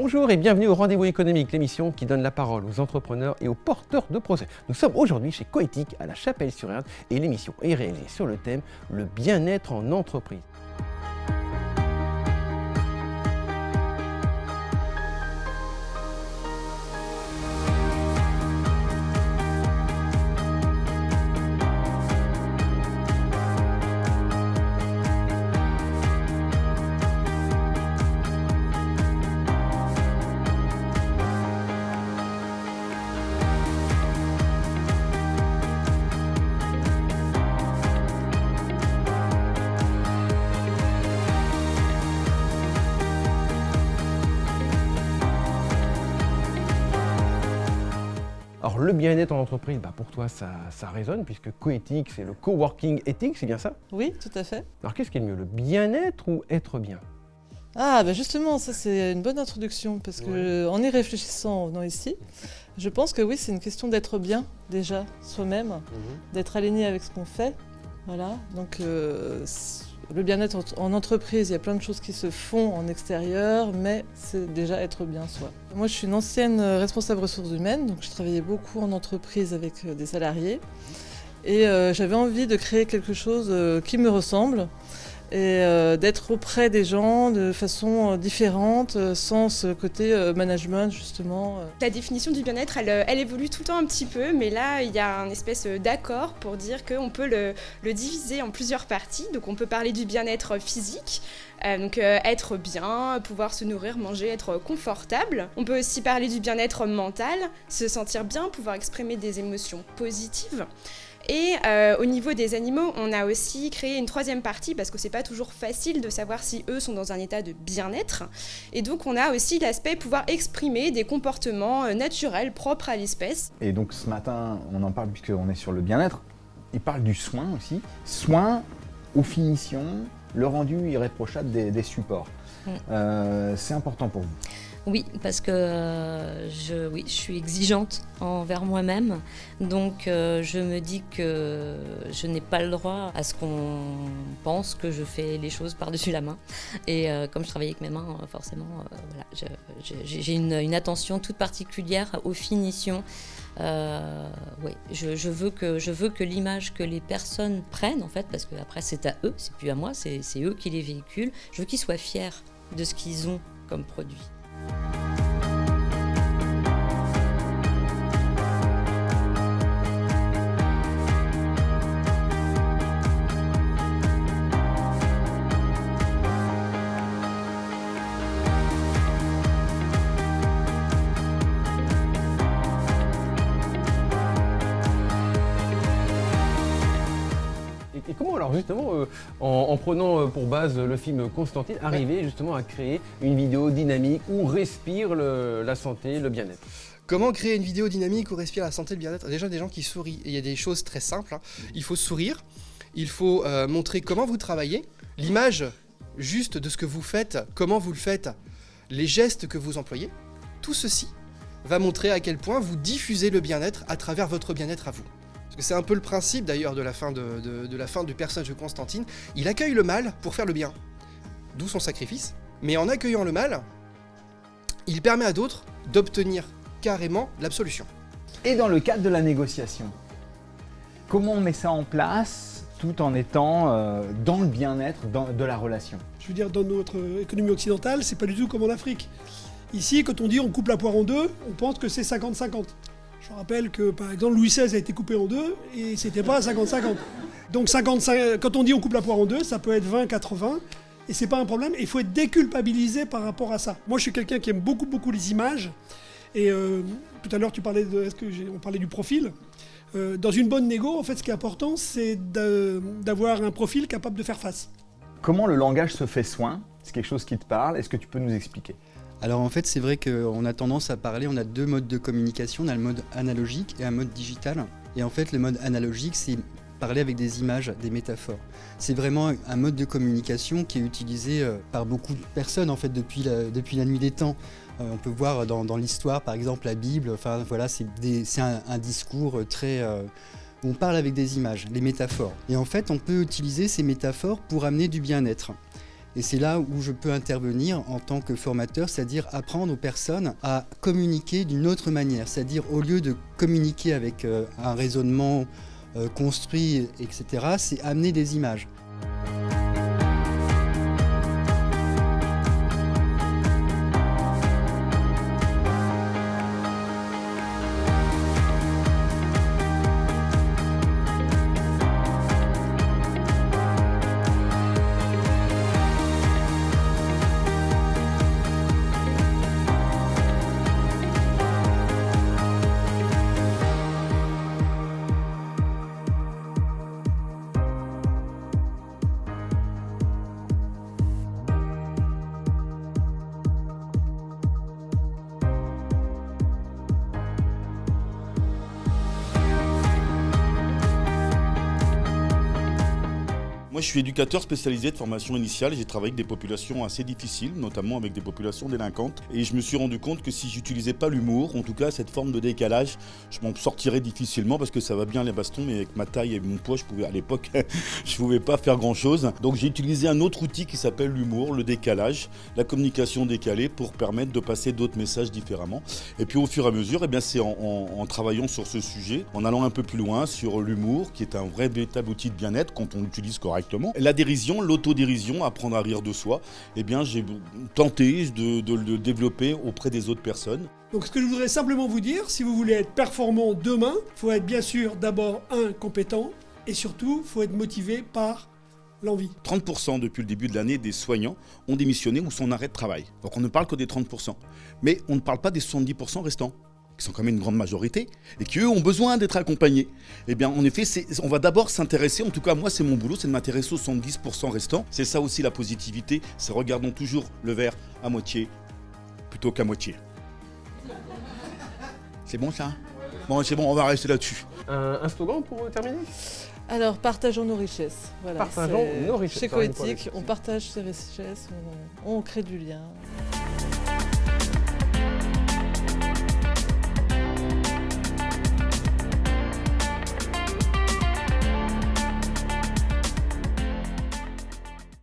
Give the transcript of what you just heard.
Bonjour et bienvenue au Rendez-vous économique, l'émission qui donne la parole aux entrepreneurs et aux porteurs de projets. Nous sommes aujourd'hui chez Coéthique à La Chapelle-sur-Erdre et l'émission est réalisée sur le thème « Le bien-être en entreprise ». Alors le bien-être en entreprise, pour toi ça résonne puisque Coéthique c'est le coworking éthique, c'est bien ça? Oui, tout à fait. Alors qu'est-ce qui est le mieux, le bien-être ou être bien? Justement, ça c'est une bonne introduction parce que en y réfléchissant en venant ici, je pense que oui, c'est une question d'être bien déjà soi-même, d'être aligné avec ce qu'on fait. Voilà, donc le bien-être en entreprise, il y a plein de choses qui se font en extérieur, mais c'est déjà être bien soi. Moi, je suis une ancienne responsable ressources humaines, donc je travaillais beaucoup en entreprise avec des salariés. Et j'avais envie de créer quelque chose qui me ressemble et d'être auprès des gens de façon différente, sans ce côté management justement. La définition du bien-être, elle évolue tout le temps un petit peu, mais là, il y a un espèce d'accord pour dire qu'on peut le diviser en plusieurs parties. Donc on peut parler du bien-être physique, être bien, pouvoir se nourrir, manger, être confortable. On peut aussi parler du bien-être mental, se sentir bien, pouvoir exprimer des émotions positives. Et au niveau des animaux, on a aussi créé une troisième partie parce que c'est pas toujours facile de savoir si eux sont dans un état de bien-être. Et donc on a aussi l'aspect pouvoir exprimer des comportements naturels propres à l'espèce. Et donc ce matin, on en parle puisqu'on est sur le bien-être. Il parle du soin aussi. Soin aux finitions, le rendu irréprochable des supports. C'est important pour vous? Oui, parce que je suis exigeante envers moi-même, donc je me dis que je n'ai pas le droit à ce qu'on pense que je fais les choses par-dessus la main. Et comme je travaille avec mes mains, forcément, j'ai une attention toute particulière aux finitions. Je veux que l'image que les personnes prennent, en fait, parce que après c'est à eux, c'est plus à moi, c'est eux qui les véhiculent. Je veux qu'ils soient fiers de ce qu'ils ont comme produit. Et comment alors justement, en prenant pour base le film Constantine, arriver justement à créer une vidéo dynamique où respire la santé, le bien-être? Comment créer une vidéo dynamique où respire la santé et le bien-être? Déjà des gens qui sourient. Et il y a des choses très simples. Il faut sourire, il faut montrer comment vous travaillez, l'image juste de ce que vous faites, comment vous le faites, les gestes que vous employez. Tout ceci va montrer à quel point vous diffusez le bien-être à travers votre bien-être à vous. Parce que c'est un peu le principe d'ailleurs de la fin du personnage de Constantine. Il accueille le mal pour faire le bien, d'où son sacrifice. Mais en accueillant le mal, il permet à d'autres d'obtenir carrément l'absolution. Et dans le cadre de la négociation, comment on met ça en place tout en étant dans le bien-être de la relation? Je veux dire, dans notre économie occidentale, c'est pas du tout comme en Afrique. Ici, quand on dit on coupe la poire en deux, on pense que c'est 50-50. Je rappelle que, par exemple, Louis XVI a été coupé en deux et c'était pas 50-50. Donc 55, quand on dit on coupe la poire en deux, ça peut être 20-80 et c'est pas un problème. Il faut être déculpabilisé par rapport à ça. Moi, je suis quelqu'un qui aime beaucoup les images. Et tout à l'heure, on parlait du profil. Dans une bonne négo, en fait, ce qui est important, c'est d'avoir un profil capable de faire face. Comment le langage se fait soin? C'est quelque chose qui te parle? Est-ce que tu peux nous expliquer? Alors en fait, c'est vrai qu'on a tendance à parler, on a deux modes de communication, on a le mode analogique et un mode digital. Et en fait, le mode analogique, c'est parler avec des images, des métaphores. C'est vraiment un mode de communication qui est utilisé par beaucoup de personnes en fait depuis la nuit des temps. On peut voir dans l'histoire, par exemple, la Bible, enfin voilà, c'est un discours très... où on parle avec des images, les métaphores. Et en fait, on peut utiliser ces métaphores pour amener du bien-être. Et c'est là où je peux intervenir en tant que formateur, c'est-à-dire apprendre aux personnes à communiquer d'une autre manière. C'est-à-dire au lieu de communiquer avec un raisonnement construit, etc., c'est amener des images. Moi, je suis éducateur spécialisé de formation initiale et j'ai travaillé avec des populations assez difficiles, notamment avec des populations délinquantes. Et je me suis rendu compte que si j'utilisais pas l'humour, en tout cas cette forme de décalage, je m'en sortirais difficilement parce que ça va bien les bastons, mais avec ma taille et mon poids, à l'époque, je pouvais pas faire grand-chose. Donc j'ai utilisé un autre outil qui s'appelle l'humour, le décalage, la communication décalée pour permettre de passer d'autres messages différemment. Et puis au fur et à mesure, eh bien, c'est en travaillant sur ce sujet, en allant un peu plus loin sur l'humour, qui est un vrai véritable outil de bien-être quand on l'utilise correctement. La dérision, l'autodérision, apprendre à rire de soi, eh bien, j'ai tenté de le développer auprès des autres personnes. Donc ce que je voudrais simplement vous dire, si vous voulez être performant demain, il faut être bien sûr d'abord compétent et surtout il faut être motivé par l'envie. 30% depuis le début de l'année des soignants ont démissionné ou sont en arrêt de travail. Donc on ne parle que des 30%. Mais on ne parle pas des 70% restants, qui sont quand même une grande majorité, et qui eux ont besoin d'être accompagnés. Eh bien en effet, on va d'abord s'intéresser, en tout cas moi c'est mon boulot, c'est de m'intéresser aux 70% restants. C'est ça aussi la positivité, c'est regardons toujours le verre à moitié plutôt qu'à moitié. C'est bon ça ? Bon c'est bon, on va rester là-dessus. Un slogan pour terminer ? Alors, partageons nos richesses. Voilà, Partageons nos richesses. Chez Coéthique, on partage ses richesses, on crée du lien.